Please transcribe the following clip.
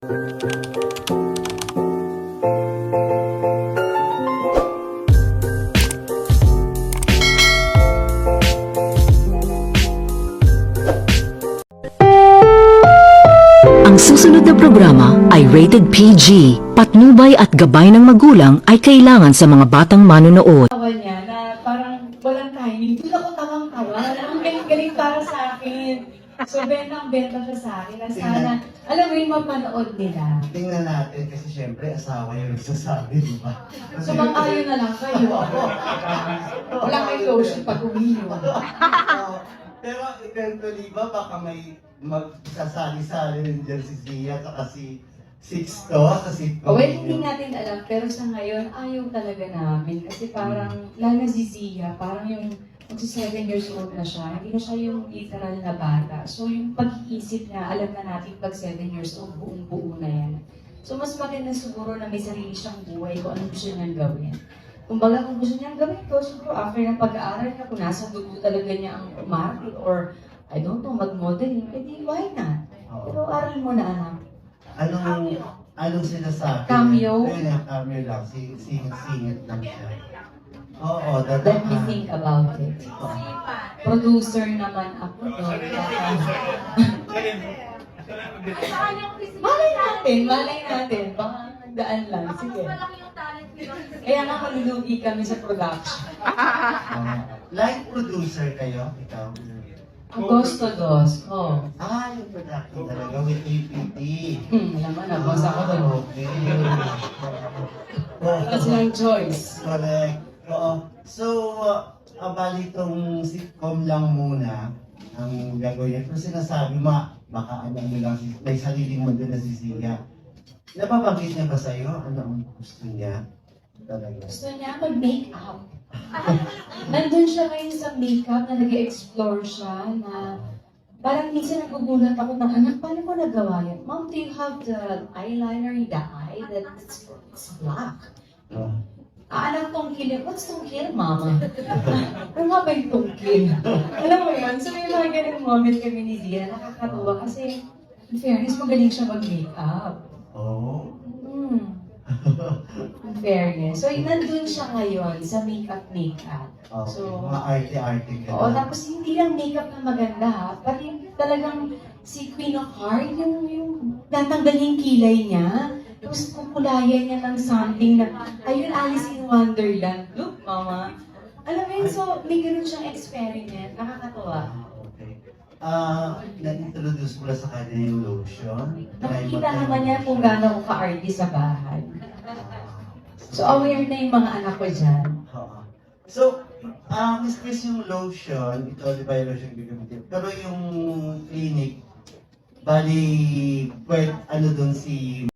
Ang susunod na programa ay rated PG. Patnubay at gabay ng magulang ay kailangan sa mga batang manonood. Niya na parang walang timing. Doon ako tawang-tawa. Ang galing-galing para sa akin. So, bentang-benta siya sa akin. Na sana, alam mo yung mapanood nila. Tingnan natin kasi syempre asawa yung nagsasabi, di ba? So, mag-ayon na lang kayo. Wala kayong lotion pag uminom. Pero eventually ba baka may magsasali-sali rin dyan si Zia at si Sixto sa sitcom? Well, hindi natin alam. Pero sa ngayon, ayaw talaga namin. Kasi parang, lalo si Zia, parang yung magsi 7 years old na siya, hindi na siya yung literal na bata. So yung pag-iisip niya, alam na natin pag 7 years old, buong-buo na yan. So mas maganda siguro na may sarili siyang buhay kung ano gusto niyang gawin. Kumbaga kung gusto niyang gawin ko, siguro after ng pag-aaral niya, kung nasa dugo talaga niya ang umarte or I don't know, mag-modeling, edi why not? Pero aral mo na anak. Anong sinasabi? Cameo? Kaya cameo lang, singit lang siya. Oo, Let me think about it. Producer naman ako doon. Malay natin. Baka nagdaan lang. Sige. Kaya nga malulugi kami sa production. Live producer kayo, ikaw? Agosto 2. Oh. Yung production talaga with APT. Alam mo na, boss ako doon. Okay. Wala silang choice. Correct. Oo. So, bali itong sitcom lang muna ang gagawin. Pero sinasabi baka ano lang, may sariling mundo na si Zia. Napabanggit niya ba sa'yo? Ano ang gusto niya? Talaga. Gusto niya mag-make-up. Nandun siya ngayon sa make-up na nag-explore siya na parang minsan nagugulat ako ng anak, paano mo nagawa yan? Mom, do you have the eyeliner in the eye that's black? Anak tungkil, what's tungkil, mama? Ano nga ba yung tungkil? Alam mo yun, so may mga ganang moment kami ni Zia, nakakatuwa kasi in fairness, magaling siya mag-makeup. Oo. In fairness. So, nandun siya ngayon sa makeup. Okay. So, Mga arte-arte ka oo, na. tapos hindi lang makeup na maganda ha, pati talagang si Queen of Heart, yung natanggal yung kilay niya, tapos kukulayan niya ng something na, ayun, Alice in Wonderland. Look, mama. Alam mo yun, so may ganun siyang experiment. Nakakatawa. Okay. Na-introduce mo na sa kanya yung lotion. Nakikita naman niya kung gaano ko ka-arty sa bahay. So aware na yung mga anak ko dyan. Oo. So, Miss Chris, yung lotion, ito di ba yung lotion gagamitin? Pero yung clinic, bali, ano dun si